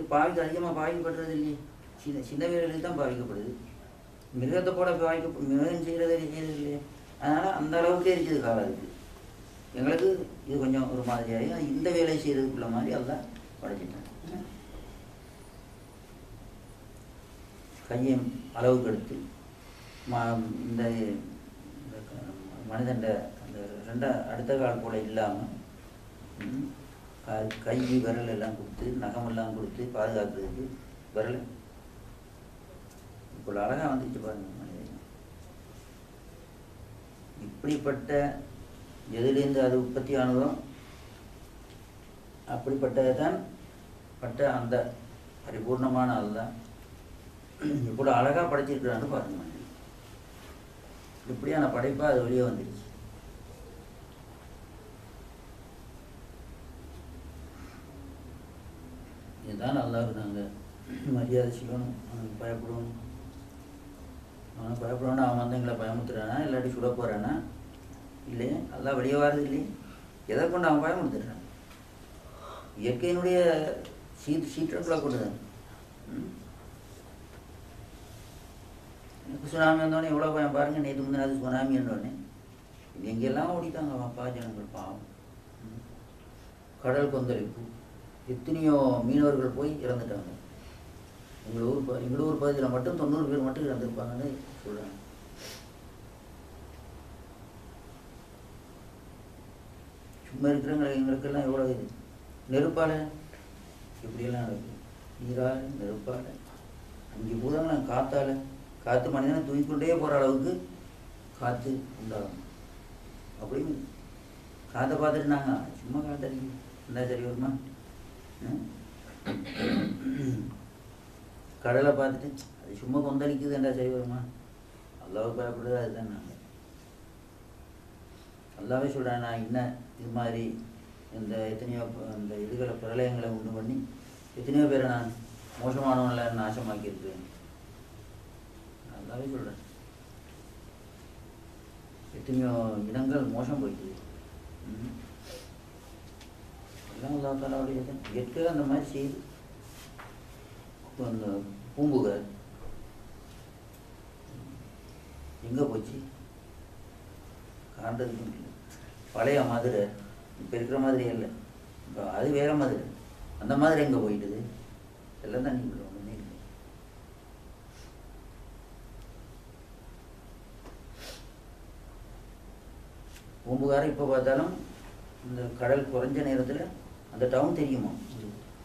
பாவிக்கு அதிகமாக பாவிக்கப்படுறது இல்லையே, சின்ன வீரர்களுக்கு தான் பாவிக்கப்படுது. மிருகத்தை போல மிருகம் செய்கிறது இல்லையே. அதனால் அந்த அளவுக்கு இருக்குது காலம் இருக்குது. எங்களுக்கு இது கொஞ்சம் ஒரு மாதிரியாக இந்த வேலை செய்கிறதுக்குள்ள மாதிரி எல்லாம் படைச்சிட்டேன். கையை அளவுக்கு எடுத்து இந்த மனிதன் அந்த ரெண்டா அடுத்த கால் போல் இல்லாமல் கை விரல் எல்லாம் கொடுத்து நகமெல்லாம் கொடுத்து பாதுகாக்கிறதுக்கு விரல் இப்போ அழகாக வந்துச்சு பாருங்க. மனிதன் இப்படிப்பட்ட எதுலேருந்து அது உற்பத்தி ஆனதோ அப்படிப்பட்டதை தான் பட்ட அந்த பரிபூர்ணமான அதுதான் இவ்வளோ அழகாக படைச்சிருக்கிறான்னு பாருங்க. இப்படியான படைப்பாக அது வெளியே வந்துடுச்சு. இதுதான் அல்லாஹ்வுக்கு நாங்கள் மரியாதை செய்யணும், அவனுக்கு பயப்படணும். அவனுக்கு பயப்படணும். அவன் வந்து எங்களை பயமுத்துறானா இல்லாட்டி சுட போகிறானா இல்லையே, அல்லாஹ் வெளியே வர்றது இல்லையே. எதை கொண்டு அவன் பயமுறுத்துறான்? இயற்கையினுடைய சீற்றங்களை கொண்டு தான். சுனாமி வந்தோடனே எவ்வளோ பயம் பாருங்க. நேற்று முந்தினாது சுனாமி வந்தோடனே இது எங்கெல்லாம் ஓடிட்டாங்க அப்பா ஜனங்கள் பாவம். கடல் கொந்தளிப்பு, எத்தனையோ மீனவர்கள் போய் இறந்துட்டாங்க. எங்கள் ஊர் பகுதியில் மட்டும் 90 பேர் மட்டும் இறந்துருப்பாங்கன்னு சொல்கிறாங்க. சும்மா இருக்கிறவங்க எங்களுக்கெல்லாம் எவ்வளோ இது நெருப்பால் இப்படியெல்லாம் நடக்குது. நீரால் நெருப்பால் 5 பூதங்களும் காற்றால், காற்று மனிதனை தூக்கிக்கொண்டே போகிற அளவுக்கு காற்று உண்டாகும். அப்படின்னு காற்றை பார்த்துட்டு நாங்கள் சும்மா காற்றடிக்கு இருந்தால் சரி வருமா? கடலை பார்த்துட்டு அது சும்மா கொந்தளிக்குது என்றா சரி வருமா? அல்லாஹ்வுக்கு பயப்படுறது அதுதான். நாங்கள் அல்லாஹ்வே சொல்கிறேன், நான் இன்ன இது மாதிரி இந்த எத்தனையோ இந்த இதுகளை பிரளயங்களை உண்டு பண்ணி எத்தனையோ பேரை நான் மோசமானவங்கள நாசமாக்கியிருக்கிறேன். அல்லாஹ்வே சொல்கிறேன், எத்தனையோ இனங்கள் மோசம் போயிட்டு எல்லாம் அல்லாஹ் தஆலாவுடைய இயற்கை அந்த மாதிரி செய்யுது. அந்த பூம்புகார் எங்கே போச்சு? காண்றதுக்கும் இல்லை. பழைய மதுரை இப்போ இருக்கிற மாதிரி இல்லை, இப்போ அது வேற மதுரை. அந்த மாதிரி எங்கே போயிட்டுது? எல்லாம் தான் நீங்கள் ஒன்றுமே இல்லை. பூம்புகாரை இப்போ பார்த்தாலும் இந்த கடல் குறைஞ்ச நேரத்தில் அந்த டவுன் தெரியுமா?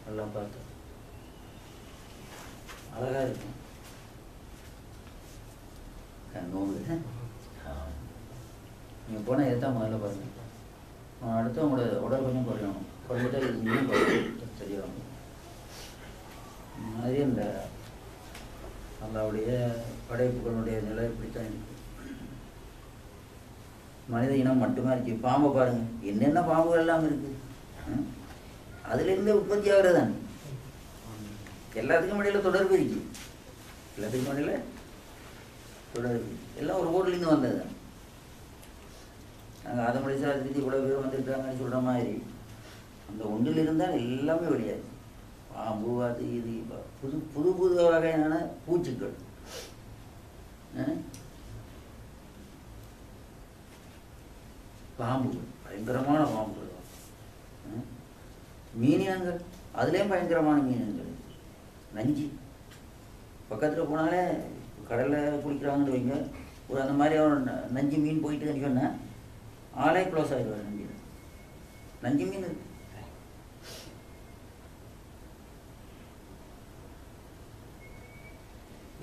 எல்லாம் பார்த்து அழகாக இருக்கும். நோம்பு நீங்கள் போனால் எதுதான் முதல்ல பாருங்கள். அடுத்து உங்களோட உடல் கொஞ்சம் குறையணும், குறைஞ்சிட்டா இது இன்னும் தெரியும். இந்த மாதிரி இந்த அல்லாஹ்வுடைய படைப்புகளுடைய நிலை இப்படித்தான் இருக்கு. மனித இனம் மட்டுமே இருக்கு. பாம்பை பாருங்க, என்னென்ன பாம்புகள் எல்லாம் இருக்கு. அதுலேருந்து உற்பத்தி ஆகிறதான். எல்லாத்துக்கும் இடையில தொடர்பு இருக்கு. எல்லாத்துக்கும் இடையில தொடர்பு எல்லாம் ஒரு ஊர்லேருந்து வந்தது தான். நாங்கள் அதை முடிச்சா திருச்சி இவ்வளோ பேர் வந்துருக்காங்கன்னு சொல்கிற மாதிரி அந்த ஒன்றில் இருந்தால் எல்லாமே வெளியாது. பாம்பு அது இது புது புது புது வகையான பூச்சிகள், பாம்புகள், பயங்கரமான பாம்புகள், மீனினங்கள், அதுலேயும் பயங்கரமான மீனினங்கள். நஞ்சு பக்கத்தில் போனாலே கடலில் குளிக்கிறாங்கன்னு வைங்க, ஒரு அந்த மாதிரி ஒரு நஞ்சு மீன் போயிட்டுன்னு சொன்னால் ஆளே க்ளோஸ் ஆகிடுவார். நஞ்சு மீன் இருக்கு.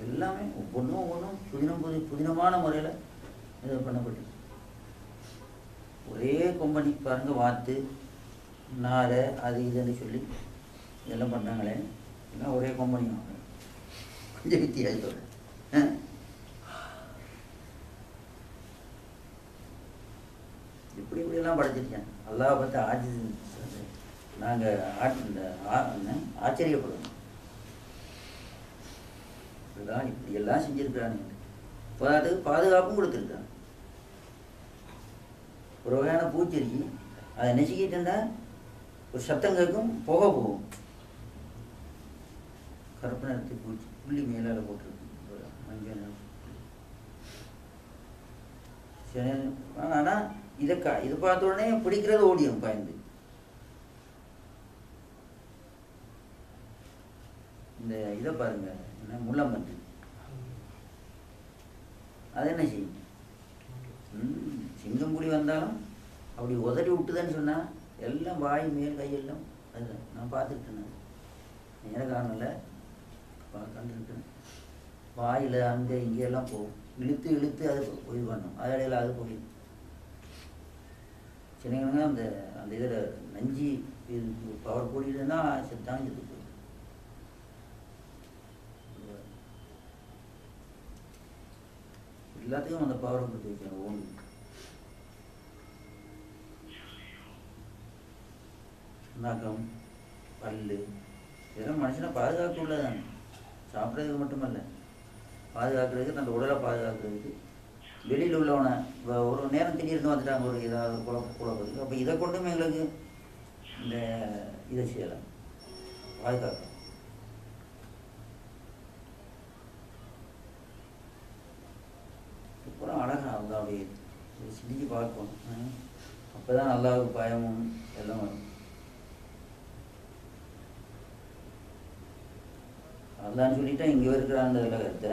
எல்லாமே ஒவ்வொன்றும் புதினமான முறையில் இது பண்ணப்பட்டு ஒரே கொம்பனி பாருங்க, வாத்து நாரை அது இதுன்னு சொல்லி இதெல்லாம் பண்ணுறாங்களே, எல்லாம் ஒரே கொம்பனி கொஞ்சம் வித்தியாசத்தோட. இப்படியெல்லாம் படைச்சிருக்கேன். அல்லாஹ் பார்த்து நாங்கள் ஆச்சரியப்படுவோம். இப்படிதான் இப்படியெல்லாம் செஞ்சுருக்கிறானுங்க. பாதுகாப்பும் கொடுத்துருக்காங்க. ஒரு வகையான பூச்சி இருக்கு, அதை நெசிக்கிட்டு இருந்தால் ஒரு சத்தம் கேட்கும், புகை போகும். கருப்பு நிறத்து பூச்சி புள்ளி மேலால் போட்டிருக்கு, மஞ்சள் நிறம். சரி, ஆனால் இது பார்த்த உடனே பிடிக்கிறது ஓடியும் பாய்ந்து. இந்த இதை பாருங்க, என்ன முள்ளம்பன்றி, அது என்ன செய்யும்? சிங்கம் புலி வந்தாலும் அப்படி உதறி விட்டுதுன்னு சொன்னால் எல்லாம் வாய் மேல் கையெல்லாம் அதுதான் நான் பார்த்துருக்கேன். நேரம் காணல, கண்டுருக்கேன். வாயில் அங்கே இங்கெல்லாம் போகும், இழுத்து இழுத்து அது இது பண்ணும், அதடையில் அது போய் சின்னங்க அந்த அந்த இதில் நஞ்சி இது பவர் கூடியதுன்னா செத்தான் செத்து போயிடும். எல்லாத்தையும் அந்த பவரை கொடுத்து வைக்கணும். ஓன் நகம், பல்லு இதெல்லாம் மனுஷனை பாதுகாக்க உள்ளதானே, சாப்பிட்றதுக்கு மட்டுமல்ல, பாதுகாக்கிறதுக்கு, தன் உடலை பாதுகாக்கிறதுக்கு. வெளியில் உள்ளவனை ஒரு நேரம் திடீர்னு வந்துட்டாங்க ஒரு ஏதாவது குழப்பத்துக்கு, அப்போ இதை கொண்டுமே எங்களுக்கு இந்த இதை செய்யலாம், பாதுகாக்கலாம். அப்புறம் அழகாக அவங்க அப்படியே சிந்திச்சு பார்க்கணும். அப்போ தான் நல்லாவுக்கு பயமும் எல்லாம் வரும். அல்லான்னு சொல்லிட்டா இங்கே இருக்கிறான்னு கருத்தை.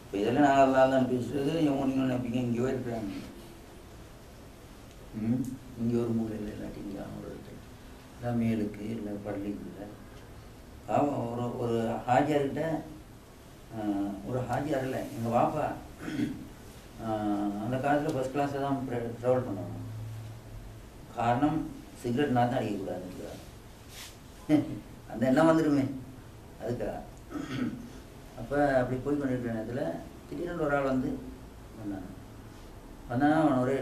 இப்போ இதெல்லாம் நான் அல்லாதான் பேசுறது, நீங்களும் நினைப்பீங்க இங்கே இருக்கிறாங்க. இங்கே ஒரு மூலையில் இல்லாட்டி இங்கே ஒரு இடத்துல இல்லை மேலுக்கு இல்லை பள்ளிக்கு இல்லை. ஒரு ஒரு ஹாஜியார்கிட்ட ஒரு ஹாஜியார் இல்லை எங்கள் பாப்பா அந்த காலத்தில் ஃபஸ்ட் கிளாஸில் தான் ட்ராவல் பண்ணுவாங்க. காரணம் சிகரெட் நான் தான் அடிக்கக்கூடாதுன்னு அந்த எண்ணம் வந்துடுமே அதுக்காக. அப்போ அப்படி போய் கொண்டிருக்கிற நேரத்தில் திடீர்னு ஒரு ஆள் வந்து வந்தானா அவன் ஒரு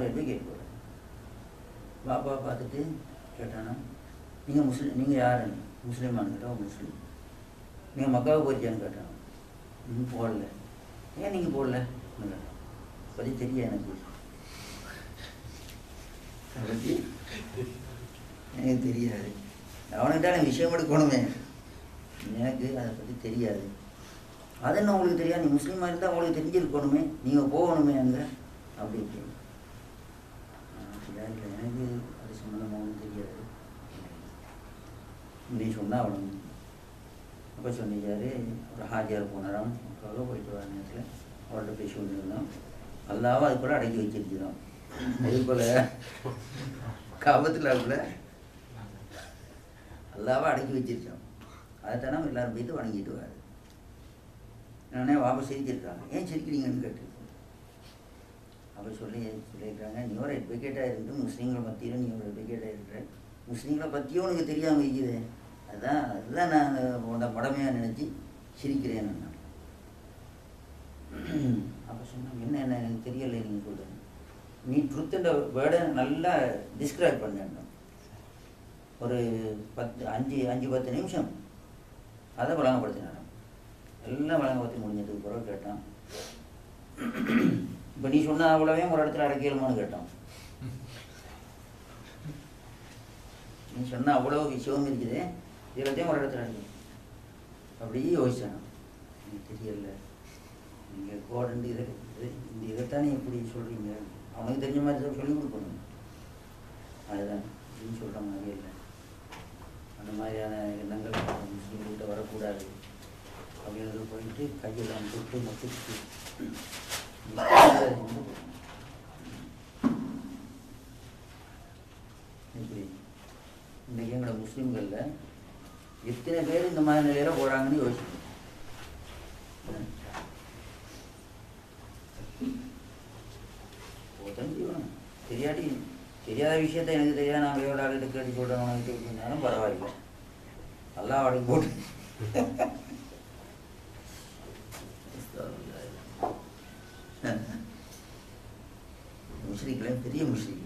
அட்வொகேட் போகிறேன். பாப்பா பார்த்துட்டு கேட்டானா, நீங்கள் யாருன்னு? முஸ்லீமானு கேட்டால் முஸ்லீம். நீங்கள் மக்காவை போயிருச்சான்னு கேட்டான். இன்னும் போடல. ஏன் நீங்கள் போடல கேட்டான். பற்றி தெரியா எனக்கு, எனக்கு தெரியாது. அவனுக்கிட்ட எனக்கு விஷயம் எடுக்கணுமே, எனக்கு அதை பற்றி தெரியாது. அது என்ன உங்களுக்கு தெரியாது? நீ முஸ்லீமாக இருந்தால் உங்களுக்கு தெரிஞ்சிருக்கணுமே, நீங்கள் போகணுமே அங்கே அப்படி இல்லை, எனக்கு அது சம்மந்தமாக ஒன்றும் தெரியாது. நீ சொன்னால் அவனும் அப்போ சொன்னிச்சாரு. ஒரு ஹாஜியார் போனாராம், அக்காக போயிட்டு வர நேரத்தில் அவர்கிட்ட பேசி கொண்டிருந்தோம். அல்லாவும் அது கூட அடக்கி வச்சிருச்சுதான். அது போல் காபத்தில் அதுக்குள்ள அல்லாவை அடக்கி வச்சிருச்சோம். அதைத்தானே எல்லோரும் போய்ட்டு வணங்கிட்டு வாரு. என்னன்னே வாபஸ் சிரிச்சிருக்காங்க. ஏன் சிரிக்கிறீங்கன்னு கேட்டு அப்போ சொல்லியிருக்காங்க, நீ ஒரு அட்வொகேட்டாக இருந்து முஸ்லீம்களை மத்தியில் நீ ஒரு அட்வொகேட்டாக இருக்கிற, முஸ்லீம்களை பற்றியும் உனக்கு தெரியாமல் இருக்குது. அதுதான் நான் உன்னோட மடமையாக நினச்சி சிரிக்கிறேன். அப்போ சொன்னாங்க, என்ன எனக்கு தெரியலை நீங்கள் சொல்கிறேன். நீ ட்ருத்துன்ற வேர்டை நல்லா டிஸ்கிரைப் பண்ண ஒரு 5-10 நிமிஷம் அதை வழங்கப்படுத்தினான். எல்லாம் வழங்கப்படுத்தி முடிஞ்சதுக்கு பிறகு கேட்டான், இப்போ நீ சொன்ன அவ்வளவே ஒரு இடத்துல அடக்கியலுமான்னு கேட்டான். நீ சொன்ன அவ்வளோ விஷயம் இருக்குது, எல்லாத்தையும் ஒரு இடத்துல அடக்கி அப்படியே யோசிச்சான். எனக்கு தெரியல, நீங்கள் கோடண்டு இதைத்தானே எப்படி சொல்கிறீங்க, அவனுக்கு தெரிஞ்ச மாதிரி சொல்லிக் கொடுக்கணும். அதுதான் அப்படின்னு சொல்கிற மாதிரி இல்லை. அந்த மாதிரியான எண்ணங்கள் முஸ்லீம்கிட்ட வரக்கூடாது அப்படின்றது போயிட்டு கையெல்லாம் தொட்டு மொத்திட்டு இப்படி இன்றைக்கி எங்களோட முஸ்லீம்களில் எத்தனை பேர் இந்த மாதிரி நிலையில் போகிறாங்கன்னு யோசிக்கணும். தெரிஞ்சுக்கணும். தெரியாத விஷயத்த எனக்கு தெரியாது, நான் எவ்வளோ ஆளுகிட்ட கேட்டு சொல்கிறேன் கேட்டுனாலும் பரவாயில்லை, நல்லா வாடகை போட்டு முஸ்லீம்களையும் பெரிய முஸ்லீம்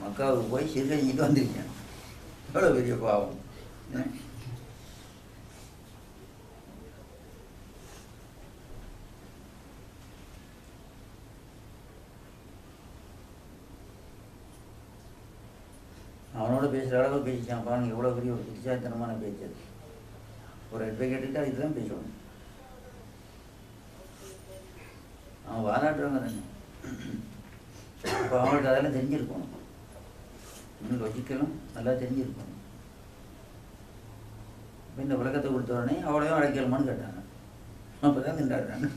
மக்காவுக்கு போய் சிறுகஞ்சிட்டு வந்திருக்கேன். எவ்வளோ பெரிய பாவம். அவனோட பேசுகிற அளவுக்கு பேசிச்சான் பாருங்க, எவ்வளோ பெரிய ஒரு புத்திசாலித்தனமான பேச்சது. ஒரு அட்வொகேட்டுக்கிட்ட இதுதான் பேசணும். அவன் வாதாடுறவங்க தானே. இப்போ அவங்களுக்கு அதெல்லாம் தெரிஞ்சிருக்கணும், இன்னும் லொஜிக்கலும் நல்லா தெரிஞ்சிருக்கணும். இப்போ இந்த விளக்கத்தை கொடுத்த உடனே அவ்வளோவே அடைக்கலுமான்னு கேட்டாங்க. அப்போ தான் திண்டாடுறாங்க.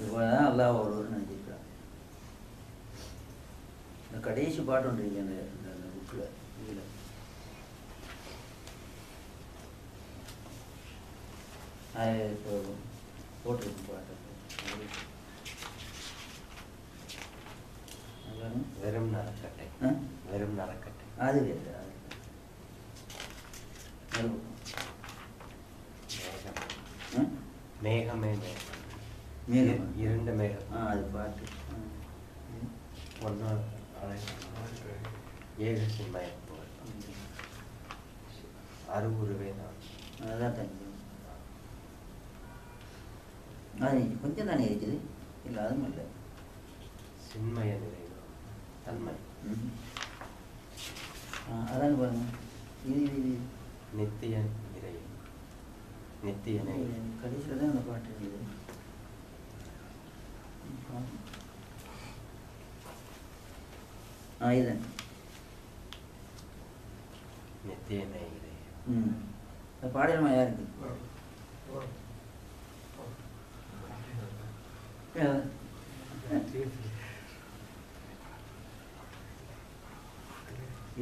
இவ்வளோதான் அல்லாஹ் ஒருவர் நினைச்சிருக்காங்க. இந்த கடைசி பாட்டு ஒன்று இருக்கு அந்த புக்கில், இதில் இப்போ போட்டிருக்கு பாட்டு. வெறும் நரக்கட்டை, வெறும் நரக்கட்டை. அது வேறு, அது மேகமே மேகம், மேகம் இருண்ட மேகம். அது பாட்டு. ஒன்று ஏக சின்மயப்போல் அருவுருவே நான். அதுதான் தண்ணி. அது கொஞ்சம் தானே இருக்குது, இல்லை அதுவும் இல்லை. சின்மய நிறைவு தன்மை. அதான் பாருங்க, இது இது நித்திய நிறைவு, நித்திய நிறைவு. கடைசியில் தான் அந்த பாட்டு இருக்குது. இதுதான் நித்திய நிறைவு. அந்த பாடலமா யாருக்கு?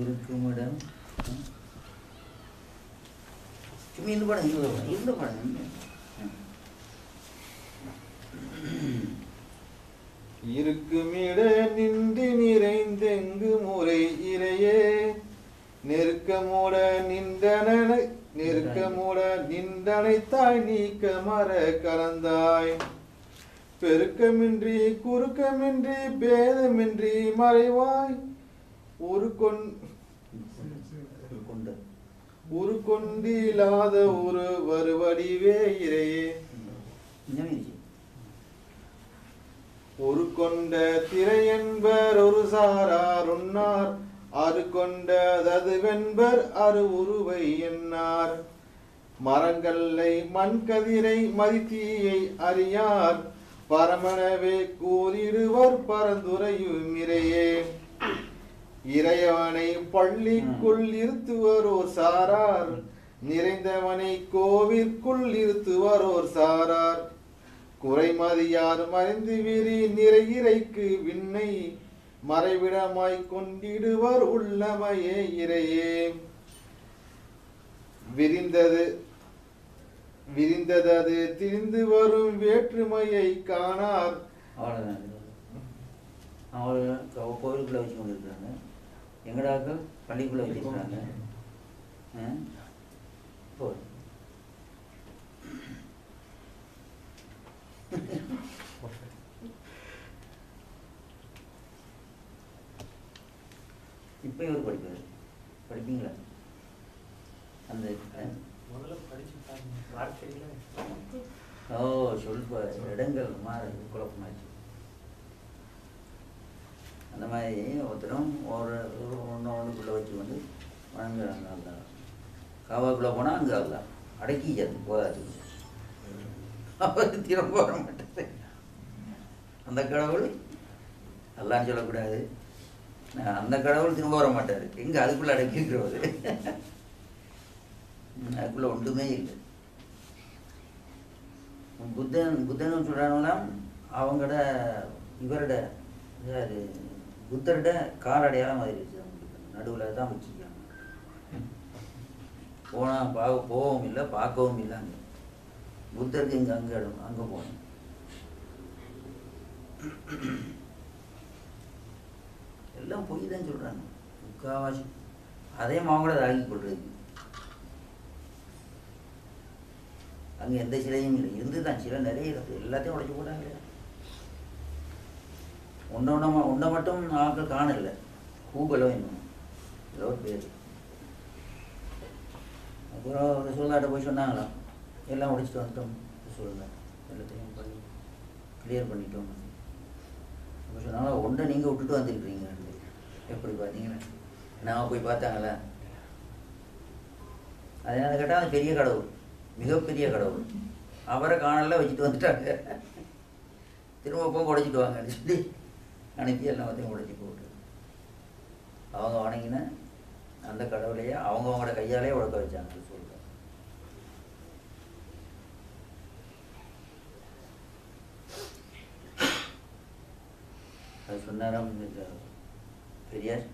இருக்குமிடம் சும்மா இந்த படம் இந்த படம் இருக்குமிட நின்று நிறைந்தெங்கு முறை இறையே நெருக்கமோட நின்றனைத்தாய் நீக்க மர கலந்தாய் பெருக்கமின்றி குறுக்கமின்றி பேதமின்றி மறைவாய் ஒரு கொண்டில்லாத ஒரு வருவடிவே இறையே ஒரு கொண்ட திரை என்பர் ஒரு சாரார் உன்னார் அரு கொண்டது வென்பர் அரு உருவை என்னார் மரங்கல்லை மண்கதிரை மதித்தீயை அறியார் பரமனவே கூறிடுவர் பரந்துரையும் இறையே இறையவனை பள்ளிக்குள் இருத்துவரோர் சாரார் நிறைந்தவனை கோவிற்குள் இருத்துவரோர் சாரார் குறைமதியார் மறைந்து விரி நிறையிறைக்கு விண்ணை மறைவிடமாய் கொண்டிடுவர் உள்ளமையே இறையே விரிந்தது திரிந்து வரும் வேற்றுமையை காணார். அவ்வளோதான். அவங்க கோவிலுக்குள்ளே வச்சு கொண்டு இருக்கிறாங்க, எங்கடாக்கள் பள்ளிக்குள்ளே வச்சுருக்காங்க. இப்போ இவர் படிப்பார், படிப்பீங்களா? அந்த சொல்ப இடங்கள் மாறி குழப்பமாச்சு. அந்த மாதிரி ஒருத்தரும் ஒன்றுக்குள்ளே வச்சு கொண்டு வணங்குறாங்க. அல்ல காவாக்குள்ளே போனால் அங்கே அல்ல அடக்கிக்காது, போகாது, அவர் திரும்ப வர மாட்டாது. அந்த கடவுள் அல்லான்னு சொல்லக்கூடாது, அந்த கடவுள் திரும்ப வர மாட்டார். எங்கே அதுக்குள்ளே அடக்கிக்கிறவர், அதுக்குள்ளே ஒன்றுமே இல்லை. புத்தன் சொல்கிறாங்களாம், அவங்களோட இவரோட புத்தரோட கால் அடையாளம் மாதிரி வச்சு நடுவில் தான் வச்சுருக்காங்க. போனால் போகவும் இல்லை, பார்க்கவும் இல்லை. அங்கே புத்தருக்கு இங்கே அங்கே இடம், அங்கே போகணும். எல்லாம் பொய் தான் சொல்கிறாங்க முக்கால்வாசி. அதே மாவங்கள ஆகி கொள்றது. அங்கே எந்த சிலையும் இல்லை, இருந்து தான் சிலை நிறைய இருக்குது, எல்லாத்தையும் உடைச்சி போட்டாங்க. ஒன்றை மட்டும் ஆட்கள் காணல, கூபலம் என்னும் ஏதோ ஒரு பேர். அப்புறம் ரசூலுல்லாஹ்ட்ட போய் சொன்னாங்களாம், எல்லாம் உடைச்சிட்டு வந்துட்டோம் ரசூலுல்லாஹ். எல்லாத்தையும் பண்ணி கிளியர் பண்ணிட்டோம். அப்போ சொன்னாலும் ஒன்றை நீங்கள் விட்டுட்டு வந்துருக்குறீங்க. எப்படி பார்த்தீங்கன்னா நான் போய் பார்த்தாங்களே, அதனால் கேட்டால் அது பெரிய கடவுள், மிகப்பெரிய கடவுள், அவரை காணல வச்சுட்டு வந்துட்டாங்க. திரும்ப போக உடைச்சிட்டு வாங்கன்னு சொல்லி அனுப்பி எல்லாத்தையும் உடைச்சி போட்டு அவங்க வணங்கின அந்த கடவுளையே அவங்களோட கையாலே உழக்க வச்சாங்க சொல்கிறேன். அது சொன்னாராம் பெரியார்,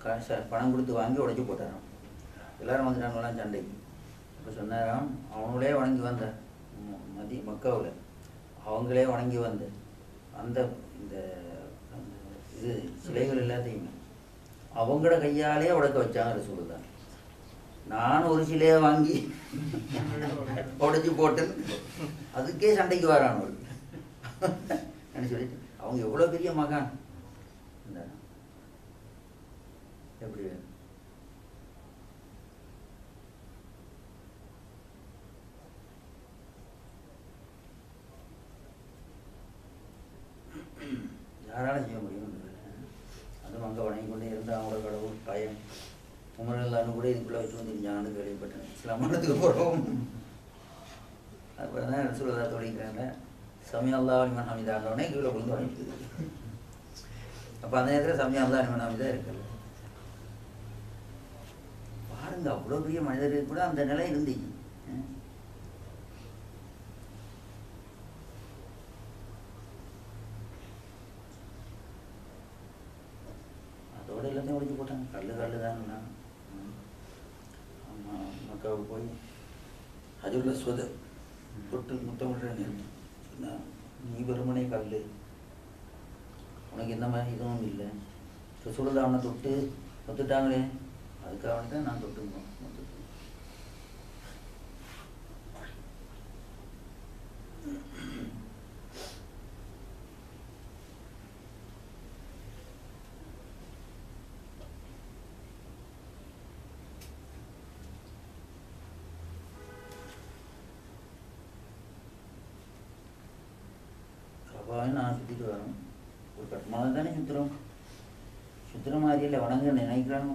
காசை பணம் கொடுத்து வாங்கி உடைச்சி போட்டாராம். எல்லாரும் வந்துட்டாங்களாம் சண்டைக்கு. இப்போ சொன்னாராம் அவங்களே வணங்கி வந்த மக்காவில் அவங்களே வணங்கி வந்த அந்த இந்த இது சிலைகள் எல்லாத்தையுமே அவங்களோட கையாலே உடைக்க வச்சாங்க ரசூலுல்லாஹ். நான் ஒரு சிலையை வாங்கி உடைச்சி போட்டேன், அதுக்கே சண்டைக்கு வரானு சொல்லிட்டு அவங்க எவ்வளோ பெரிய மகான். எப்படி யாராலும் செய்ய முடியும். அதுவும் அங்கே வணங்கி கொண்டே இருந்து அவங்களோட கடவுள் பயம் உமரெல்லாரும் கூட இதுக்குள்ளே வச்சு வந்துருந்தாங்கன்னு கேள்விப்பட்டேன். இஸ்லாமானத்துக்கு போகிறோம். அப்புறம் தான் ரசூலுல்லாஹ் தொழிக்கிறாங்க, சமி அல்லாஹ் லிமன் ஹமிதானோடனே கீழே விழுந்து வாங்கிக்குது. அப்போ அந்த நேரத்தில் சமி அல்லாஹ் லிமன் ஹமிதா இருக்குல்ல. பாருங்க, அவ்வளோ பெரிய மனிதருக்கு கூட அந்த நிலை இருந்துச்சு. அதோடு எல்லாத்தையும் ஒழிச்சு போட்டாங்க. கல் தாங்கண்ணா. ஆமாம், மக்காவுக்கு போய் ஹஜ்ருல் அஸ்வத் தொட்டு முத்தமிடுறேன்னு சொன்னால், நீ வெறுமனே கல், உனக்கு எந்த மாதிரி இதுவும் இல்லை. ரசூலுல்லாஹ் அவனை தொட்டு ஒத்துட்டாங்களே, அதுக்காக தான் நான் தொட்டுருந்தோம். நான் சுற்றிட்டு வரோம். ஒரு கட்டுமானம் தானே சுற்றுறோம். சுற்றுற மாதிரி இல்லை, வணங்க நினைக்கிறாங்க.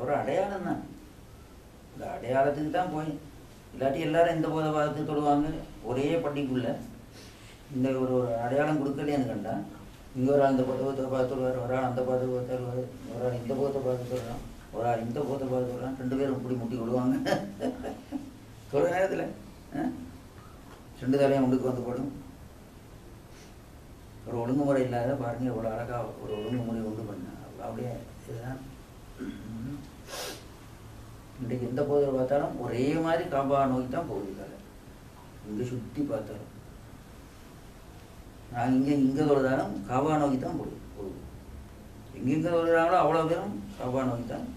ஒரு அடையாளம் தான். இந்த அடையாளத்துக்கு தான் போய், இல்லாட்டி எல்லாரும் இந்த போதை பார்த்து தொடுவாங்க. ஒரே பட்டிக்குள்ள இந்த ஒரு அடையாளம் கொடுக்கலையான்னு கண்டா, இங்கே ஒரு ஆள் இந்த போதை பார்த்து தொடுவார், ஒரு ஆள் அந்த பார்த்து தருவார், ஒரு ஆள் இந்த போதை பார்த்து தொடுறான், ஒரு ஆள் இந்த போதை பார்த்து தொடுறான். 2 பேரும் இப்படி முட்டி விடுவாங்க. தொழுற நேரத்தில் 2 தலையும் முடுக்கு வந்து போடும். ஒரு ஒழுங்குமுறை இல்லாத பாருங்க, எவ்வளோ அழகாக ஒரு ஒழுங்குமுறை உண்டு பண்ண. அப்படியே இதுதான். இன்றைக்கு எந்த போதை பார்த்தாலும் ஒரே மாதிரி காபா நோக்கி தான் போகுது. கலை இங்கே சுற்றி பார்த்தாலும், நாங்கள் இங்கே தொழுதாலும் காபா நோக்கி தான் போகுது. எங்கெங்கே தொழுகிறாங்களோ அவ்வளோ பேரும் காபா நோக்கி தான்.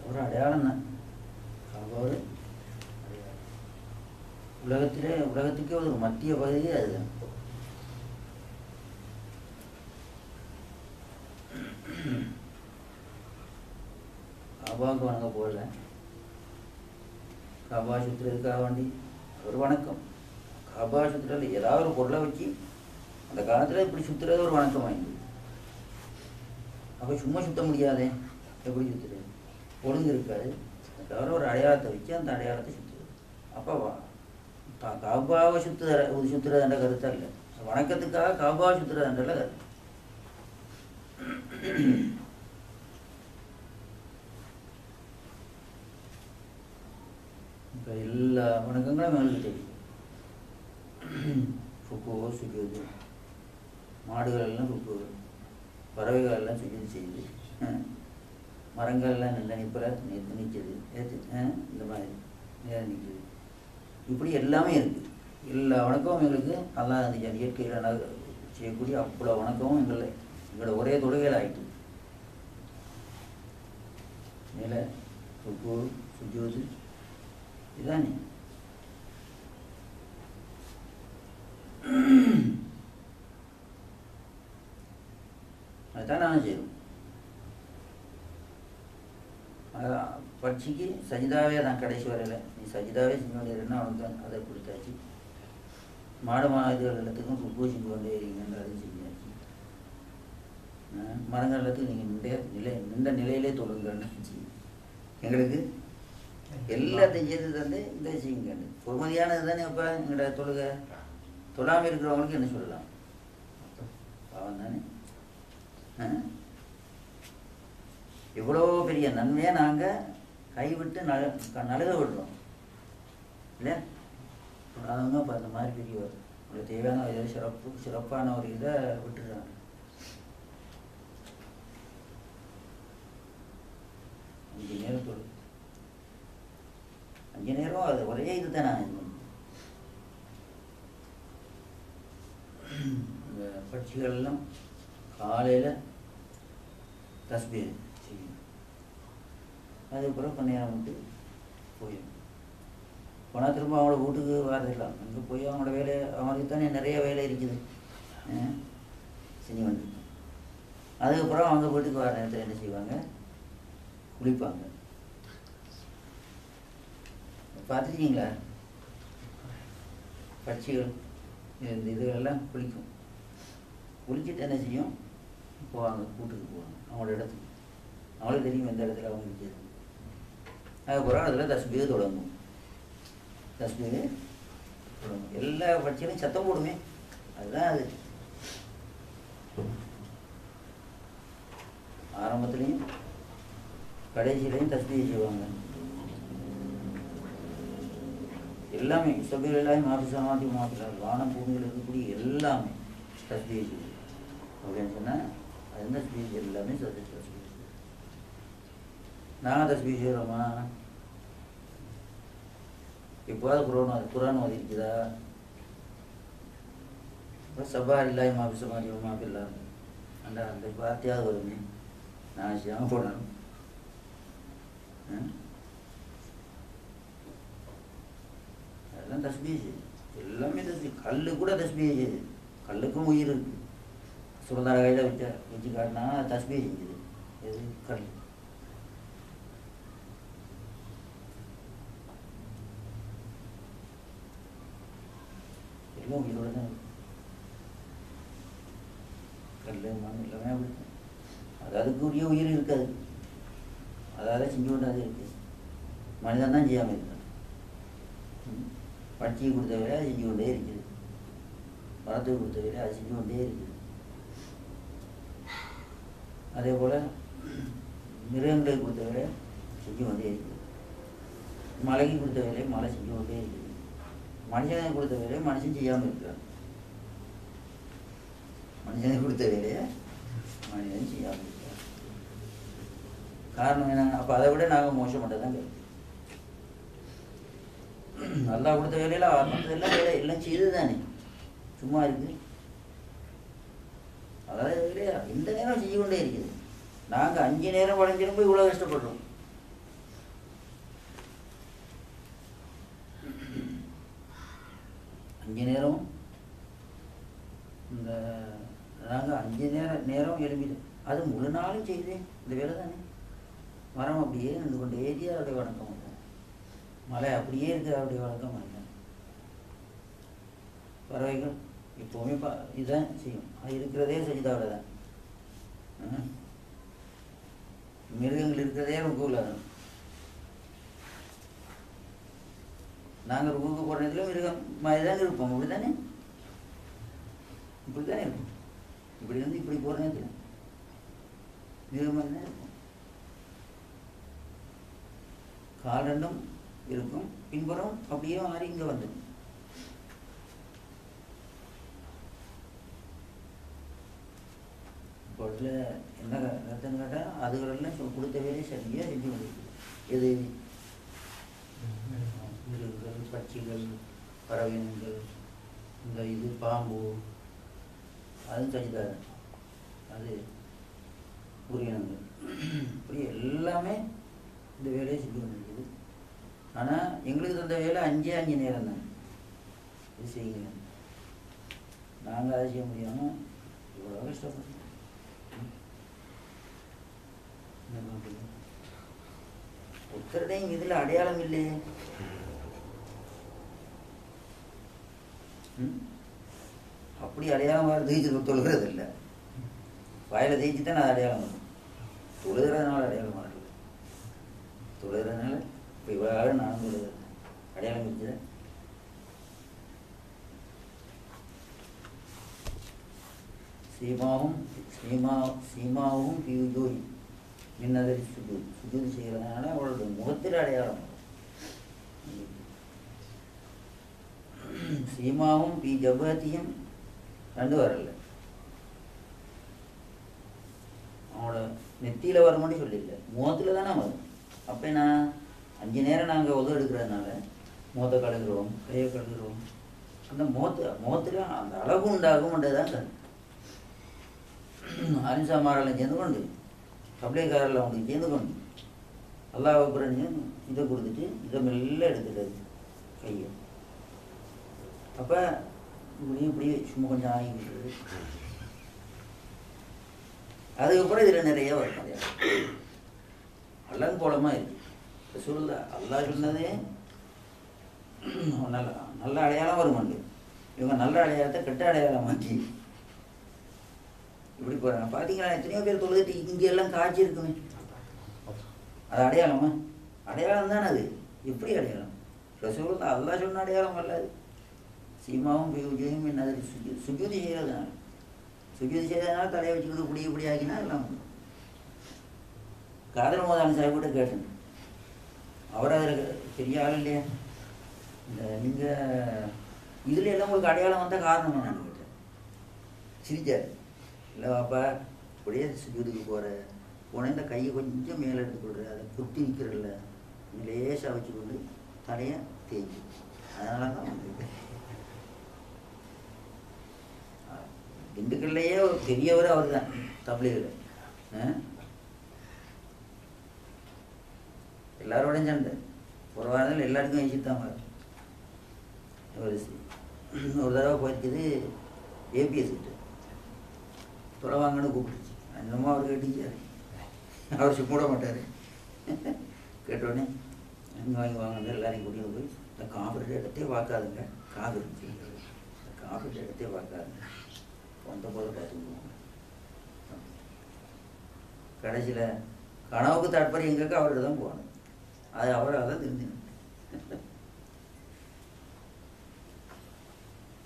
ஒரு அடையாளம் தான் ஒரு உலகத்துக்கே ஒரு மத்திய பகுதியே அதுதான். காபாவுக்கு வணங்க போகல, காபா சுற்றுறதுக்காக வேண்டி ஒரு வணக்கம். காபா சுற்றுறது ஏதாவது ஒரு பொருளை வச்சு அந்த காலத்தில் இப்படி சுற்றுறது ஒரு வணக்கம் வாங்கி. அப்போ சும்மா சுற்ற முடியாதே, எப்படி சுற்றுறது? ஒழுங்கு இருக்காது. தவிர ஒரு அடையாளத்தை வச்சு அந்த அடையாளத்தை சுற்றுது. அப்போ காபாவை சுற்றுறதுன்ற கருத்து இல்லை, வணக்கத்துக்காக காபாவை சுற்றுறதுன்ற கருத்து. இப்போ எல்லா வணக்கங்களும் எங்களுக்கு தெரியும். ருக்குவோ சுஜூது, மாடுகள் எல்லாம் ருக்கு, பறவைகள் எல்லாம் சுஜூது செய்யுது, மரங்கள்லாம் நல்ல நிற்பில் நிற்கிது, இந்த மாதிரி நேரம் நிற்கிது. இப்படி எல்லாமே இருக்குது. எல்லா வணக்கமும் எங்களுக்கு நல்லா இருந்துச்சு. இயற்கையில் செய்யக்கூடிய அவ்வளோ வணக்கமும் எங்களோட ஒரே தொழுகையில் ஆகிட்டு. மேலே ருக்கு சுஜூது இதுதானே. தானே செய்யணும். பட்சிக்கு சஜிதாவே தான் கடைசி வரையில் நீ சஜிதாவே செஞ்சு கொண்டேருன்னா அவனுக்கு தான் அதை கொடுத்தாச்சு. மாடு மாடுகள் எல்லாத்துக்கும் ருக்கு செஞ்சு கொண்டே இருக்கீங்கன்ற அதையும் செஞ்சாச்சு. மரங்கள் எல்லாத்துக்கும் நீங்கள் நின்ற நிலையிலே தொழுங்கன்னு எங்களுக்கு எல்லாத்தையும் செய்து தந்து இந்த செய்யுங்க. பொறுமதியானது தானே. அப்போ எங்களோட தொழுகை தொழாமல் இருக்கிறவங்களுக்கு என்ன சொல்லலாம்? பாவம் தானே. எவ்வளோ பெரிய நன்மையை நாங்கள் கைவிட்டு நழுக விடுறோம் இல்லையா? அவங்க இப்போ அந்த மாதிரி பெரிய உங்களுக்கு தேவையான ஏதோ சிறப்பான ஒரு இதை விட்டுறாங்க. 5 நேரம் தொழு 5 நேரம் அது ஒரே இது தான். நான் இந்த பட்சிகள்லாம் காலையில் தஸ்பீர் செய்யும். அதுக்கப்புறம் கொஞ்ச நேரம் விட்டு போயிடும். போனால் திரும்ப அவங்களோட வீட்டுக்கு வரதில்லை. அங்கே போய் அவங்களோட வேலை அவங்களுக்கு தானே நிறைய வேலை இருக்குது செஞ்சு வந்து. அதுக்கப்புறம் அவங்க வீட்டுக்கு வர நேரத்தில் என்ன செய்வாங்க? குளிப்பாங்க. பார்த்துருக்கீங்களா? பட்சிகள் இந்த இதுகளெல்லாம் குளிக்கும். குளிச்சுட்டு என்ன செய்யும்? போவாங்க, கூட்டுக்கு போவாங்க அவங்களோட இடத்துக்கு. அவங்களுக்கு தெரியும் எந்த இடத்துல அவங்க இருக்குது. அதுக்கப்புறம் அதில் தஸ்பீர் தொடங்கும். தஸ்பீர் தொடங்கும். எல்லா பட்சியிலும் சத்தம் போடுமே. அதுதான் அது. ஆரம்பத்துலேயும் கடைசியிலையும் தஸ்பீர் செய்வாங்க. எல்லாமே சபீர் எல்லாமே மாஃபி மாஃபிலால் வானம் பூமியில் இருக்கக்கூடிய எல்லாமே தஸ்பீர் செய்யும் அப்படின்னு சொன்னால் அது என்ன தஸ்பீர் எல்லாமே தஸ்பீர். நாங்கள் தஸ்பீர் செய்கிறோமா? எப்போது குரான் ஓதிருக்குதா? சபா இல்லாய் மாஃபி சமாதி மாஃபில்லா அந்த வார்த்தையாவது வருமே. நான் செய்யாமல் போடணும். அதெல்லாம் தஸ்பீர் செய்யுது. எல்லாமே தஸ்பீர். கல்லு கூட தஸ்பீர் செய்யுது. கல்லுக்கும் உயிர் இருக்குது. சுரந்தார கையில் வச்சு காட்டினா தஸ்பீர் செஞ்சுது. எது? கல். எல்லாம் உயிரோட தான் இருக்கு. கல் மண் எல்லாமே அப்படி. அது அதுக்குரிய உயிர் இருக்காது. அதால் செஞ்சு கொண்டாது இருக்குது. மனிதன் தான் செய்யாமல் இருக்கான். பட்சியை கொடுத்த வேலை அது செஞ்சு கொண்டே இருக்குது. மரத்துக்கு கொடுத்த வேலை அது செஞ்சு கொண்டே இருக்குது. அதே போல் மிருகங்களுக்கு கொடுத்த வேலை செஞ்சு கொண்டே இருக்குது. மலைக்கு கொடுத்த வேலையை மழை செஞ்சு கொண்டே இருக்குது. மனுஷனுக்கு கொடுத்த வேலையை மனுஷன் செய்யாமல் இருக்கிறான். மனுஷனுக்கு கொடுத்த வேலையை மனிதன் செய்யாமல் இருக்கிறான். காரணம் என்ன? அப்போ அதை விட நாங்கள் மோசப்பட்டதான் தான் கேட்போம். நல்லா கொடுத்த வேலையில் ஆரம்பத்தில் வேலை எல்லாம் செய்து தானே சும்மா இருக்குது. அதாவது வேலையா இந்த நேரம் செய்ய கொண்டே இருக்குது. நாங்கள் 5 நேரம் வளைஞ்சிரும் போய் இவ்வளோ கஷ்டப்படுறோம். நேரம் இந்த நாங்கள் 5 நேரம் எழுப்பிது. அது முழு நாளும் செய்யுது இந்த வேலை தானே. மரம் அப்படியே நின்று கொண்டு ஏறி அவருடைய வணக்கம் பண்ணுறோம். மலை அப்படியே இருக்கிற அவருடைய வணக்கம் பண்ணுறோம். பறவைகள் எப்போவுமே இதுதான் செய்யும். அது இருக்கிறதே சஜிதாவில் தான். மிருகங்கள் இருக்கிறதே ருக்குவில் தான். நாங்கள் ருக்குக்கு போகிற நேரத்தில் மிருகம் மாதிரி தான் இருப்போம். இப்படி தானே இருப்போம். இப்படி வந்து இப்படி போகிற நேரத்தில் மிருகம் மாதிரி தான் இருப்போம். கால் ரெண்டும் இருக்கும். பின்புறம் அப்படியே மாறி இங்கே வந்துடும். இப்போ இதில் என்ன கருத்துன்னு கேட்டால் அதுகளெல்லாம் கொடுத்த வேலையை சரியாக செஞ்சு கொண்டிருக்கு. எது? மிருகங்கள், பட்சிகள், பறவைகள், இந்த இது பாம்பு, அதுவும் சரிதான். அது உயிரினங்கள் இப்படி எல்லாமே இந்த வேலையை செஞ்சு கொண்டிருக்குது. ஆனால் எங்களுக்கு தந்த வேலை 5 நேரம் தான். இது செய்யுங்க. நாங்கள் அதை செய்ய முடியாமல் இவ்வளோ கஷ்டப்படுறோம். ஒருத்தருடையும் இதில் அடையாளம் இல்லையே. அப்படி அடையாளம் வர தேய்ச்சி தொழுகிறது இல்லை. வாயில் தேய்ச்சி தான் அது அடையாளம் வரும். தொழுகிறதுனால அடையாளம் மாறுது. தொழுகிறதுனால இப்போ இவ்வளோ நான் தொழுகிறது அடையாளம் வச்சுதான். சீமாவும் பியூஜோய் மின்னதறி சுஜூது செய்கிறதுனால அவளோட முகத்தில் அடையாளம் வரும். சீமாவும் பி ஜபத்தியும் ரெண்டு வரல. அவனோட நெத்தியில் வரும்னு சொல்லிடல, முகத்தில் தானே வரும். அப்போ நான் 5 நேரம் நாங்கள் உதவி எடுக்கிறதுனால முகத்தை கழுகுறோம், கையை கழுகுறோம். அந்த முகத்தில் அந்த அழகு உண்டாகும்ன்றதுதான் கருத்து. அரிசாமாரெல்லாம் சேர்ந்து கொண்டு கப்ளைக்காரெல்லாம் அவனுக்கு சேர்ந்து கொண்டு அல்லாஹ் அக்பர்னு இதை கொடுத்துட்டு இதை மெல்ல எடுத்துட்டது கையை. அப்போ இப்படி சும்மா கொஞ்சம் ஆகிக்கிட்டு அதுக்கப்புறம் இதில் நிறைய வரும். அல்லாஹ் போலமாக இருக்கு சொல்ல. அல்லாஹ் சொன்னதே நல்ல அடையாளம் வருமாண்டு. இவங்க நல்ல அடையாளத்தை கெட்ட அடையாளம் மாற்றி இப்படி போகிறாங்க. பார்த்தீங்களா எத்தனையோ பேர் தொழுதுட்டு இங்கே எல்லாம் காய்ச்சி இருக்குமே. அது அடையாளமா? அடையாளம் தானே அது. எப்படி அடையாளம்? ரசூல் அல்லாஹ் சொன்ன அடையாளம் வல்லாது. சீமாவும் பியூஜையும் என்ன சுஜூதி செய்கிறதுனால தலையை வச்சுக்கிட்டு இப்படி ஆகினா எல்லாம் காதல் மோதான சாஹிப்கிட்ட கேட்டேன். அவர் அதில் பெரிய ஆள் இல்லையா, இந்த நீங்கள் இதில் எல்லாம் உங்களுக்கு அடையாளம் வந்தால் காரணம் என்னன்னு கேட்டேன். சிரிச்சார். இல்லை பாப்பா அப்படியே சுஜூதுக்கு போனேன், இந்த கையை கொஞ்சம் மேலே எடுத்துக்கொள்கிற, அதை குத்தி நிற்கிறதில்ல, லேசாக வச்சுக்கொண்டு தலையை தேய்ச்சி, அதனால தான் வந்து திண்டுக்கல்லையே ஒரு பெரியவர் அவர் தான் தப்லீகில். எல்லாரோடையும் சண்டை ஒரு வாரத்தில் எல்லாருக்கும் வச்சுட்டாங்க. ஒரு தடவை போயிருக்குது ஏபிஎஸ் கிட்ட தொலை வாங்கன்னு கூப்பிட்டுச்சு. என்னமோ அவர் கேட்டுச்சார். அவர் சும்மா மாட்டார். கேட்டோடனே அங்கே வாங்க எல்லாரையும் கூட்டிகிட்டு போய் இந்த காஃபீட் இடத்தையே பார்க்காதுங்க, காஃபீட் இந்த காஃபீட் இடத்தையே பார்க்காதுங்க, வந்த போல பார்த்துக்குவோம். கடைசியில் கனவுக்கு தாற்பயம் எங்களுக்கு அவர்கிட்ட தான் போகணும். அது அவரை தான் தெரிஞ்சுக்கணும்.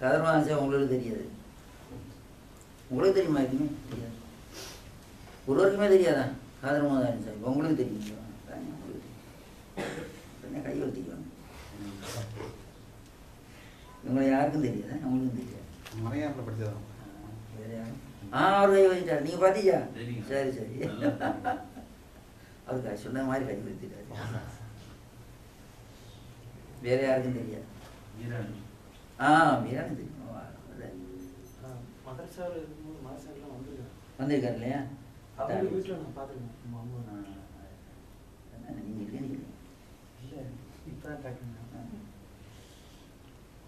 கதர்மாசா உங்களுக்கு தெரியாது. உங்களுக்கு தெரியுமா? எதுவுமே தெரியாது. ஒருவருக்குமே தெரியாதா காதல் மோதான் சார்? உங்களுக்கு தெரியும். உங்களுக்கு தெரியும். என்ன கை வளர்த்திக்குவாங்க. இவங்களை யாருக்கும் தெரியாதா? அவங்களுக்கும் தெரியாது. மலையாளத்தில் படித்ததான் வேற யாரும்? அவர் கை வச்சுட்டார். நீங்கள் பார்த்தீங்க? சரி சரி. அவருக்கு சொன்ன மாதிரி கை வச்சுட்டாரு. வேற யாருக்கும் தெரியாது. மீரானு தெரியும். வந்திருக்காரு இல்லையா?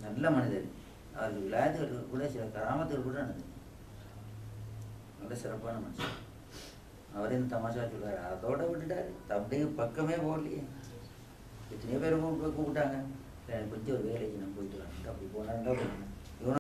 நல்ல மனிதர். அவருக்கு விளையாட்டுகள் கூட சில கிராமத்தில் கூட நடந்தது. நல்ல சிறப்பான மனுஷன். அவரே இந்த தமாஷா சொல்றாரு. அதோட விட்டுட்டாரு. அப்படியே பக்கமே போகலையே. எத்தனையோ பேர் கூப்பிட்டாங்க. கொஞ்சம் ஒரு வேலைக்கு நான் போயிட்டு வரேன். அப்படி போனாருந்தா போனேன்.